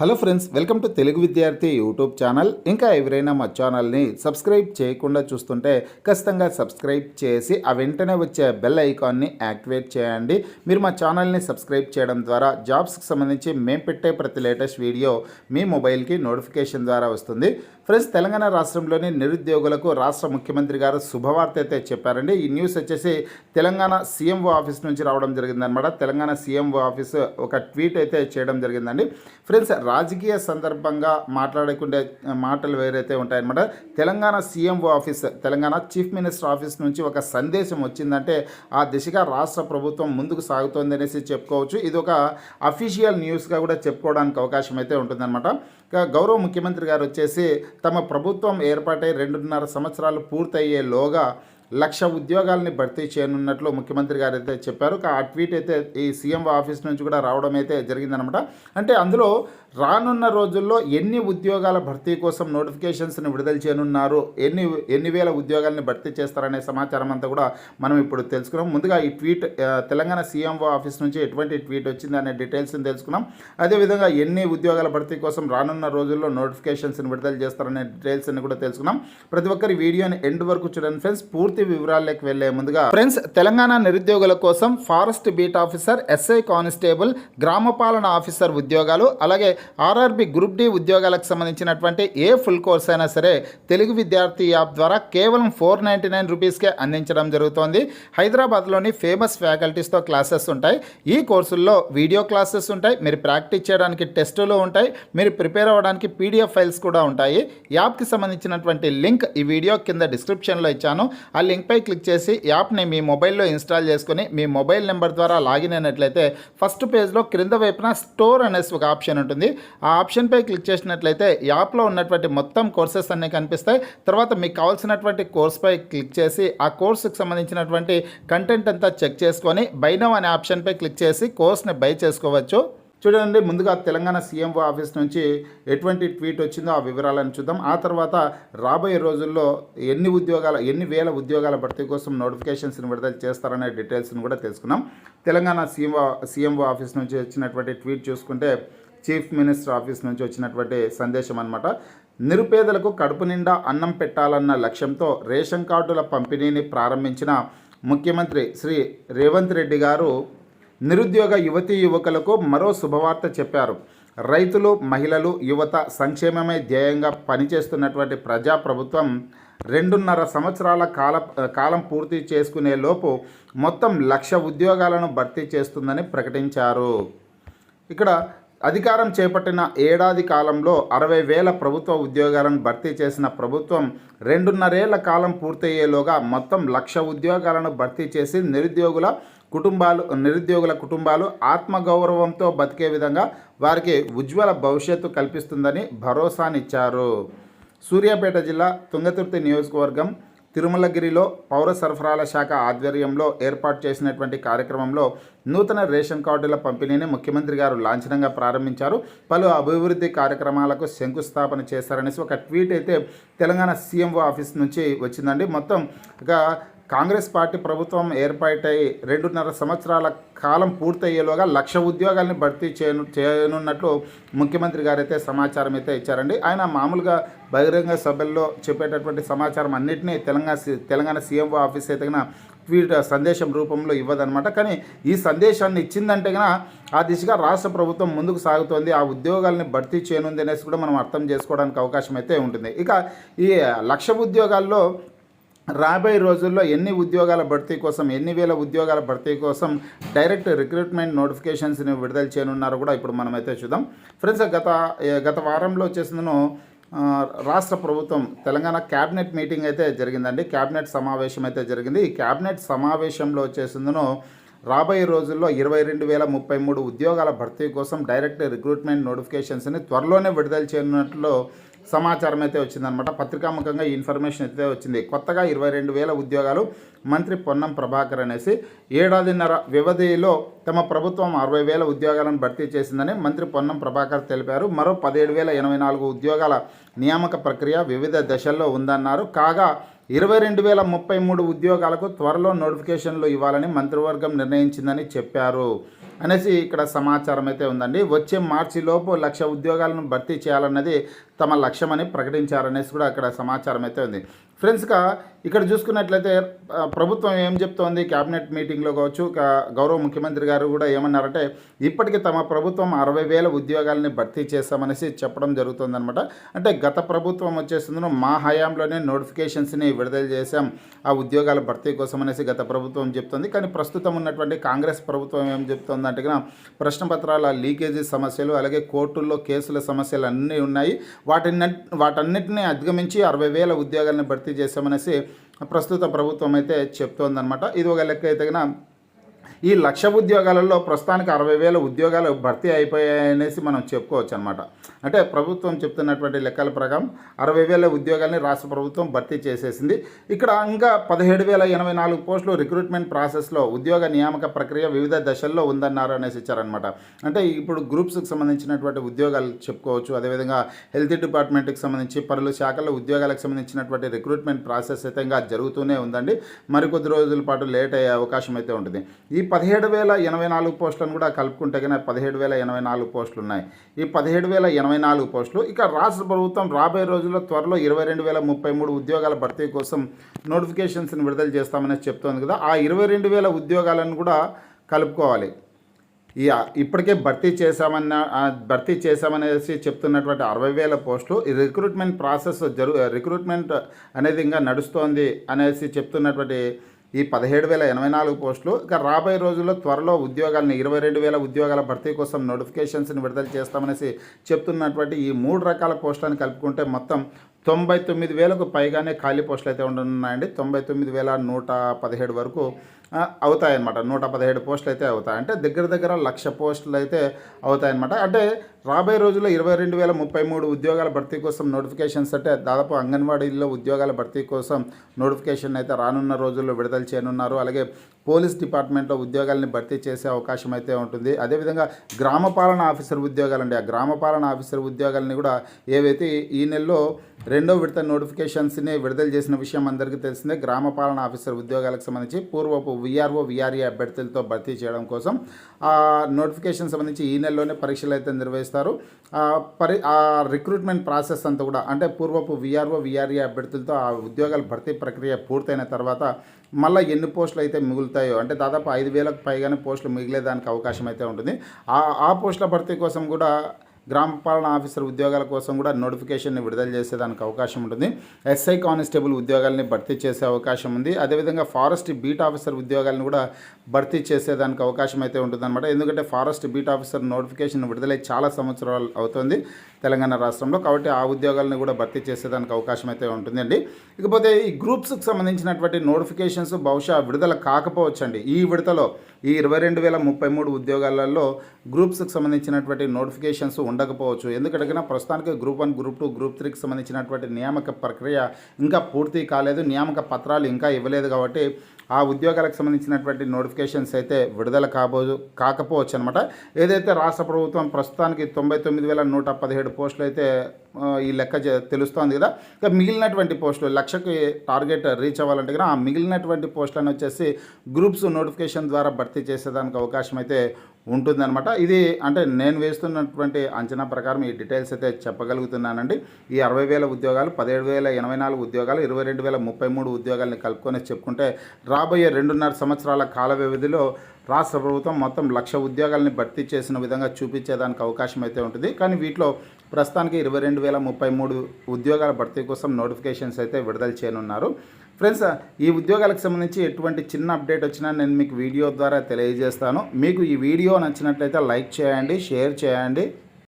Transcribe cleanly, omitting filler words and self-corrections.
Hello friends, welcome to Telugu విద్యార్థి YouTube channel. ఇంకా ఎవరైనా మా ఛానల్ని సబ్స్క్రైబ్ చేయకుండా చూస్తుంటే ఖచ్చితంగా సబ్స్క్రైబ్ చేసి ఆ వెంటనే వచ్చే బెల్ ఐకాన్ని యాక్టివేట్ చేయండి. మీరు మా ఛానల్ని సబ్స్క్రైబ్ చేయడం ద్వారా జాబ్స్కి సంబంధించి మేము పెట్టే ప్రతి లేటెస్ట్ వీడియో మీ మొబైల్కి నోటిఫికేషన్ ద్వారా వస్తుంది. ఫ్రెండ్స్, తెలంగాణ రాష్ట్రంలోని నిరుద్యోగులకు రాష్ట్ర ముఖ్యమంత్రి గారు శుభవార్త అయితే చెప్పారండి. ఈ న్యూస్ వచ్చేసి తెలంగాణ సీఎంఓ ఆఫీస్ నుంచి రావడం జరిగిందనమాట. తెలంగాణ సీఎంఓ ఆఫీస్ ఒక ట్వీట్ అయితే చేయడం జరిగిందండి. ఫ్రెండ్స్, రాజకీయ సందర్భంగా మాట్లాడకుండా మాటలు వేరైతే ఉంటాయన్నమాట. Telangana CMO office, Telangana chief minister office నుంచి ఒక సందేశం వచ్చిందంటే ఆ దిశగా రాష్ట్ర ప్రభుత్వం ముందుకు సాగుతోంది అనేసి చెప్పుకోవచ్చు. ఇది ఒక అఫీషియల్ న్యూస్గా కూడా చెప్పుకోవడానికి అవకాశం అయితే ఉంటుందన్నమాట. గౌరవ ముఖ్యమంత్రి గారు వచ్చేసి తమ ప్రభుత్వం ఏర్పాటై 2.5 సంవత్సరాలు పూర్తయ్యేలోగా 1,00,000 ఉద్యోగాలని భర్తీ చేయనున్నట్లు ముఖ్యమంత్రి గారు అయితే చెప్పారు. ఆ ట్వీట్ అయితే ఈ సీఎంఓ ఆఫీస్ నుంచి కూడా రావడం అయితే జరిగిందనమాట. అంటే అందులో రానున్న రోజుల్లో ఎన్ని ఉద్యోగాల భర్తీ కోసం నోటిఫికేషన్స్ని విడుదల చేయనున్నారు, ఎన్ని వేల ఉద్యోగాలని భర్తీ చేస్తారనే సమాచారం అంతా కూడా మనం ఇప్పుడు తెలుసుకున్నాం. ముందుగా ఈ ట్వీట్ తెలంగాణ సీఎంఓ ఆఫీస్ నుంచి ఎటువంటి ట్వీట్ వచ్చింది అనే డీటెయిల్స్ని తెలుసుకున్నాం. అదేవిధంగా ఎన్ని ఉద్యోగాల భర్తీ కోసం రానున్న రోజుల్లో నోటిఫికేషన్స్ని విడుదల చేస్తారనే డీటెయిల్స్ అన్ని కూడా తెలుసుకున్నాం. ప్రతి ఒక్కరి వీడియోని ఎండ్ వరకు చూడండి ఫ్రెండ్స్. పూర్తి వివరాల్లోకి వెళ్లే ముందుగా ఫ్రెండ్స్, తెలంగాణ నిరుద్యోగుల కోసం forest beat officer, SI constable, గ్రామ పాలన ఆఫీసర్ ఉద్యోగాలు, అలాగే ఆర్ఆర్బి గ్రూప్ డి ఉద్యోగాలకు సంబంధించినటువంటి ఏ ఫుల్ కోర్స్ అయినా సరే తెలుగు విద్యార్థి యాప్ ద్వారా కేవలం 499 రూపీస్కే అందించడం జరుగుతోంది. హైదరాబాద్లోని ఫేమస్ ఫ్యాకల్టీస్తో క్లాసెస్ ఉంటాయి. ఈ కోర్సుల్లో వీడియో క్లాసెస్ ఉంటాయి, మీరు ప్రాక్టీస్ చేయడానికి టెస్టులు ఉంటాయి, మీరు ప్రిపేర్ అవ్వడానికి పీడిఎఫ్ ఫైల్స్ కూడా ఉంటాయి. యాప్కి సంబంధించినటువంటి లింక్ ఈ వీడియో కింద డిస్క్రిప్షన్లో ఇచ్చాను. ఆ లింక్పై క్లిక్ చేసి యాప్ని మీ మొబైల్లో ఇన్స్టాల్ చేసుకుని మీ మొబైల్ నెంబర్ ద్వారా లాగిన్ అయినట్లయితే ఫస్ట్ పేజ్లో క్రింద వైపున స్టోర్ అనేసి ఒక ఆప్షన్ ఉంటుంది. ఆ ఆప్షన్పై క్లిక్ చేసినట్లయితే యాప్లో ఉన్నటువంటి మొత్తం కోర్సెస్ అన్నీ కనిపిస్తాయి. తర్వాత మీకు కావాల్సినటువంటి కోర్స్పై క్లిక్ చేసి ఆ కోర్సుకు సంబంధించినటువంటి కంటెంట్ అంతా చెక్ చేసుకొని బై నౌ అనే ఆప్షన్పై క్లిక్ చేసి కోర్స్ని బై చేసుకోవచ్చు. చూడండి, ముందుగా తెలంగాణ సీఎంఓ ఆఫీస్ నుంచి ఎటువంటి ట్వీట్ వచ్చిందో ఆ వివరాలను చూద్దాం. ఆ తర్వాత రాబోయే రోజుల్లో ఎన్ని వేల ఉద్యోగాల భర్తీ కోసం నోటిఫికేషన్స్ని విడుదల చేస్తారనే డీటెయిల్స్ని కూడా తెలుసుకున్నాం. తెలంగాణ సీఎంఓ ఆఫీస్ నుంచి వచ్చినటువంటి ట్వీట్ చూసుకుంటే చీఫ్ మినిస్టర్ ఆఫీస్ నుంచి వచ్చినటువంటి సందేశం అన్నమాట. నిరుపేదలకు కడుపు నిండా అన్నం పెట్టాలన్న లక్ష్యంతో రేషన్ కార్డుల పంపిణీని ప్రారంభించిన ముఖ్యమంత్రి శ్రీ రేవంత్ రెడ్డి గారు నిరుద్యోగ యువకులకు మరో శుభవార్త చెప్పారు. రైతులు, మహిళలు, యువత సంక్షేమమే ధ్యేయంగా పనిచేస్తున్నటువంటి ప్రజాప్రభుత్వం 2.5 సంవత్సరాల కాలం పూర్తి చేసుకునే లోపు మొత్తం 1,00,000 ఉద్యోగాలను భర్తీ చేస్తుందని ప్రకటించారు. ఇక్కడ అధికారం చేపట్టిన ఏడాది కాలంలో 60,000 ప్రభుత్వ ఉద్యోగాలను భర్తీ చేసిన ప్రభుత్వం 2.5 కాలం పూర్తయ్యేలోగా మొత్తం 1,00,000 ఉద్యోగాలను భర్తీ చేసి నిరుద్యోగుల కుటుంబాలు ఆత్మగౌరవంతో బతికే విధంగా వారికి ఉజ్వల భవిష్యత్తు కల్పిస్తుందని భరోసానిచ్చారు. సూర్యాపేట జిల్లా తుంగతుర్తి నియోజకవర్గం తిరుమలగిరిలో పౌర సరఫరాల శాఖ ఆధ్వర్యంలో ఏర్పాటు చేసినటువంటి కార్యక్రమంలో నూతన రేషన్ కార్డుల పంపిణీని ముఖ్యమంత్రి గారు లాంఛనంగా ప్రారంభించారు. పలు అభివృద్ధి కార్యక్రమాలకు శంకుస్థాపన చేశారనేసి ఒక ట్వీట్ అయితే తెలంగాణ సీఎంఓ ఆఫీస్ నుంచి వచ్చిందండి. మొత్తం కాంగ్రెస్ పార్టీ ప్రభుత్వం ఏర్పాటై 2.5 సంవత్సరాల కాలం పూర్తయ్యేలోగా 1,00,000 ఉద్యోగాల్ని భర్తీ చేయనున్నట్లు ముఖ్యమంత్రి గారు అయితే సమాచారం అయితే ఇచ్చారండి. ఆయన మామూలుగా బహిరంగ సభల్లో చెప్పేటటువంటి సమాచారం అన్నింటినీ తెలంగాణ సీఎంఓ ఆఫీస్ అయితే ట్వీట్ సందేశం రూపంలో ఇవ్వదనమాట. కానీ ఈ సందేశాన్ని ఇచ్చిందంటే కనుక ఆ దిశగా రాష్ట్ర ప్రభుత్వం ముందుకు సాగుతోంది, ఆ ఉద్యోగాల్ని భర్తీ చేయనుంది అనేసి కూడా మనం అర్థం చేసుకోవడానికి అవకాశం అయితే ఉంటుంది. ఇక ఈ 1,00,000 ఉద్యోగాల్లో రాబోయే రోజుల్లో ఎన్ని వేల ఉద్యోగాల భర్తీ కోసం డైరెక్ట్ రిక్రూట్మెంట్ నోటిఫికేషన్స్ని విడుదల చేయనున్నారో కూడా ఇప్పుడు మనమైతే చూద్దాం. ఫ్రెండ్స్, గత వారంలో వచ్చేసిందను రాష్ట్ర ప్రభుత్వం తెలంగాణ క్యాబినెట్ మీటింగ్ అయితే జరిగిందండి. క్యాబినెట్ సమావేశం అయితే జరిగింది. ఈ క్యాబినెట్ సమావేశంలో వచ్చేసిందను రాబోయే రోజుల్లో 22,033 ఉద్యోగాల భర్తీ కోసం డైరెక్ట్ రిక్రూట్మెంట్ నోటిఫికేషన్స్ని త్వరలోనే విడుదల చేయనున్నట్లు సమాచారం అయితే వచ్చిందనమాట. పత్రికాముఖంగా ఈ ఇన్ఫర్మేషన్ అయితే వచ్చింది. కొత్తగా 22,000 ఉద్యోగాలు మంత్రి పొన్నం ప్రభాకర్ అనేసి ఏడాదిన్నర వ్యవధిలో తమ ప్రభుత్వం 60,000 ఉద్యోగాలను భర్తీ చేసిందని మంత్రి పొన్నం ప్రభాకర్ తెలిపారు. మరో 17,084 ఉద్యోగాల నియామక ప్రక్రియ వివిధ దశల్లో ఉందన్నారు. కాగా 22,033 ఉద్యోగాలకు త్వరలో నోటిఫికేషన్లు ఇవ్వాలని మంత్రివర్గం నిర్ణయించిందని చెప్పారు అనేసి ఇక్కడ సమాచారం అయితే ఉందండి. వచ్చే మార్చిలోపు 1,00,000 ఉద్యోగాలను భర్తీ చేయాలన్నది తమ లక్ష్యమని ప్రకటించారనేసి కూడా అక్కడ సమాచారం అయితే ఉంది. ఫ్రెండ్స్గా ఇక్కడ చూసుకున్నట్లయితే ప్రభుత్వం ఏం చెప్తోంది, క్యాబినెట్ మీటింగ్లో కావచ్చు, గౌరవ ముఖ్యమంత్రి గారు కూడా ఏమన్నారంటే ఇప్పటికీ తమ ప్రభుత్వం 60,000 ఉద్యోగాలని భర్తీ చేస్తామనేసి చెప్పడం జరుగుతుందన్నమాట. అంటే గత ప్రభుత్వం వచ్చేసిందో మా హయాంలోనే నోటిఫికేషన్స్ని విడుదల చేశాం ఆ ఉద్యోగాల భర్తీ కోసం అనేసి గత ప్రభుత్వం చెప్తుంది. కానీ ప్రస్తుతం ఉన్నటువంటి కాంగ్రెస్ ప్రభుత్వం ఏం చెప్తుందంటే ప్రశ్నపత్రాల లీకేజీ సమస్యలు, అలాగే కోర్టుల్లో కేసుల సమస్యలు అన్నీ ఉన్నాయి. వాటన్నిటిని అధిగమించి 60,000 ఉద్యోగాలను భర్తీ చేశామనేసి ప్రస్తుత ప్రభుత్వం అయితే చెప్తోందనమాట. ఇది ఒక లెక్క అయితే ఈ 1,00,000 ఉద్యోగాలలో ప్రస్తుతానికి 60,000 ఉద్యోగాలు భర్తీ అయిపోయాయనేసి మనం చెప్పుకోవచ్చు అనమాట. అంటే ప్రభుత్వం చెప్తున్నటువంటి లెక్కల ప్రకారం 60,000 ఉద్యోగాలని రాష్ట్ర ప్రభుత్వం భర్తీ చేసేసింది. ఇక్కడ ఇంకా 17,084 పోస్టులు రిక్రూట్మెంట్ ప్రాసెస్లో ఉద్యోగ నియామక ప్రక్రియ వివిధ దశల్లో ఉందన్నారు అనేసి ఇచ్చారనమాట. అంటే ఇప్పుడు గ్రూప్స్కి సంబంధించినటువంటి ఉద్యోగాలు చెప్పుకోవచ్చు. అదేవిధంగా హెల్త్ డిపార్ట్మెంట్కి సంబంధించి పలు శాఖల్లో ఉద్యోగాలకు సంబంధించినటువంటి రిక్రూట్మెంట్ ప్రాసెస్ అయితే ఇంకా జరుగుతూనే ఉందండి. మరికొద్ది రోజుల పాటు లేట్ అయ్యే అవకాశం అయితే ఉంటుంది. ఈ 17,084 పోస్టులను కూడా కలుపుకుంటే కన్నా 17,084 పోస్టులు ఉన్నాయి. ఈ 17,084 పోస్టులు ఇక రాష్ట్ర ప్రభుత్వం రాబోయే రోజుల్లో త్వరలో 22,033 ఉద్యోగాల భర్తీ కోసం నోటిఫికేషన్స్ని విడుదల చేస్తామని చెప్తోంది కదా. ఆ 22,000 ఉద్యోగాలను కూడా కలుపుకోవాలి. ఇప్పటికే భర్తీ చేశామనేసి చెప్తున్నటువంటి 60,000 పోస్టులు ఈ రిక్రూట్మెంట్ ప్రాసెస్ రిక్రూట్మెంట్ అనేది ఇంకా నడుస్తోంది అనేసి చెప్తున్నటువంటి ఈ 17,084 పోస్టులు ఇక రాబోయే రోజుల్లో త్వరలో ఉద్యోగాలను 22,000 ఉద్యోగాల భర్తీ కోసం నోటిఫికేషన్స్ని విడుదల చేస్తామనేసి చెప్తున్నటువంటి ఈ 3 రకాల పోస్టులను కలుపుకుంటే మొత్తం 99,000కు పైగానే ఖాళీ పోస్టులు అయితే ఉండనున్నాయండి. 99,117 వరకు అవుతాయన్నమాట. 117 పోస్టులు అయితే అవుతాయి. అంటే దగ్గర 1,00,000 పోస్టులు అయితే అవుతాయన్నమాట. అంటే రాబోయే రోజుల్లో 22,033 ఉద్యోగాల భర్తీ కోసం నోటిఫికేషన్స్ అంటే దాదాపు అంగన్వాడీల్లో ఉద్యోగాల భర్తీ కోసం నోటిఫికేషన్ అయితే రానున్న రోజుల్లో విడుదల చేయనున్నారు. అలాగే పోలీస్ డిపార్ట్మెంట్లో ఉద్యోగాలని భర్తీ చేసే అవకాశం అయితే ఉంటుంది. అదేవిధంగా గ్రామపాలన ఆఫీసర్ ఉద్యోగాలండి, ఆ గ్రామపాలన ఆఫీసర్ ఉద్యోగాలని కూడా ఏవైతే ఈ నెలలో 2వ విడత నోటిఫికేషన్స్ని విడుదల చేసిన విషయం అందరికీ తెలిసిందే. గ్రామపాలన ఆఫీసర్ ఉద్యోగాలకు సంబంధించి పూర్వపు విఆర్ఓ విఆర్ఏ అభ్యర్థులతో భర్తీ చేయడం కోసం ఆ నోటిఫికేషన్ సంబంధించి ఈ నెలలోనే పరీక్షలు అయితే నిర్వహిస్తారు. ఆ రిక్రూట్మెంట్ ప్రాసెస్ అంతా కూడా అంటే పూర్వపు విఆర్ఓ విఆర్ఏ అభ్యర్థులతో ఆ ఉద్యోగాల భర్తీ ప్రక్రియ పూర్తయిన తర్వాత మళ్ళీ ఎన్ని పోస్టులు అయితే మిగులుతాయో అంటే దాదాపు 5,000కు పైగానే పోస్టులు మిగిలేదానికి అవకాశం అయితే ఉంటుంది. ఆ పోస్టుల భర్తీ కోసం కూడా గ్రామ పాలన ఆఫీసర్ ఉద్యోగాల కోసం కూడా నోటిఫికేషన్ని విడుదల చేసేదానికి అవకాశం ఉంటుంది. ఎస్ఐ కానిస్టేబుల్ ఉద్యోగాలని భర్తీ చేసే అవకాశం ఉంది. అదేవిధంగా ఫారెస్ట్ బీట్ ఆఫీసర్ ఉద్యోగాలను కూడా భర్తీ చేసేదానికి అవకాశం అయితే ఉంటుందన్నమాట. ఎందుకంటే ఫారెస్ట్ బీట్ ఆఫీసర్ నోటిఫికేషన్ విడుదలై చాలా సంవత్సరాలు అవుతుంది తెలంగాణ రాష్ట్రంలో. కాబట్టి ఆ ఉద్యోగాలను కూడా భర్తీ చేసేదానికి అవకాశం అయితే ఉంటుందండి. ఇకపోతే ఈ గ్రూప్స్కి సంబంధించినటువంటి నోటిఫికేషన్స్ బహుశా విడుదల కాకపోవచ్చండి. ఈ విడతలో ఈ 22,033 ఉద్యోగాలలో గ్రూప్స్కి సంబంధించినటువంటి నోటిఫికేషన్స్ ఉండకపోవచ్చు. ఎందుకంటే ప్రస్తుతానికి గ్రూప్ 1, గ్రూప్ 2, గ్రూప్ 3కి సంబంధించినటువంటి నియామక ప్రక్రియ ఇంకా పూర్తి కాలేదు. నియామక పత్రాలు ఇంకా ఇవ్వలేదు. కాబట్టి ఆ ఉద్యోగాలకు సంబంధించినటువంటి నోటిఫికేషన్స్ అయితే విడుదల కాకపోవచ్చు అనమాట. ఏదైతే రాష్ట్ర ప్రభుత్వం ప్రస్తుతానికి 99,117 పోస్టులు అయితే ఈ లెక్క తెలుస్తోంది కదా. ఇక మిగిలినటువంటి పోస్టులు 1,00,000కి టార్గెట్ రీచ్ అవ్వాలంటే కదా ఆ మిగిలినటువంటి పోస్టులను వచ్చేసి గ్రూప్స్ నోటిఫికేషన్ ద్వారా భర్తీ చేసేదానికి అవకాశం అయితే ఉంటుందన్నమాట. ఇది అంటే నేను వేస్తున్నటువంటి అంచనా ప్రకారం ఈ డీటెయిల్స్ అయితే చెప్పగలుగుతున్నానండి. ఈ 60,000 ఉద్యోగాలు, 17,084 ఉద్యోగాలు, 22,033 ఉద్యోగాలని కలుపుకొని చెప్పుకుంటే రాబోయే 2.5 సంవత్సరాల కాల వ్యవధిలో రాష్ట్ర ప్రభుత్వం మొత్తం 1,00,000 ఉద్యోగాలని భర్తీ చేసిన విధంగా చూపించేదానికి అవకాశం అయితే ఉంటుంది. కానీ వీటిలో ప్రస్తుతానికి 22,033 ఉద్యోగాల భర్తీ కోసం నోటిఫికేషన్స్ అయితే విడుదల చేయనున్నారు. ఫ్రెండ్స్, ఈ ఉద్యోగాలకు సంబంధించి ఎటువంటి చిన్న అప్డేట్ వచ్చినా నేను మీకు వీడియో ద్వారా తెలియజేస్తాను. మీకు ఈ వీడియో నచ్చినట్లయితే లైక్ చేయండి, షేర్ చేయండి.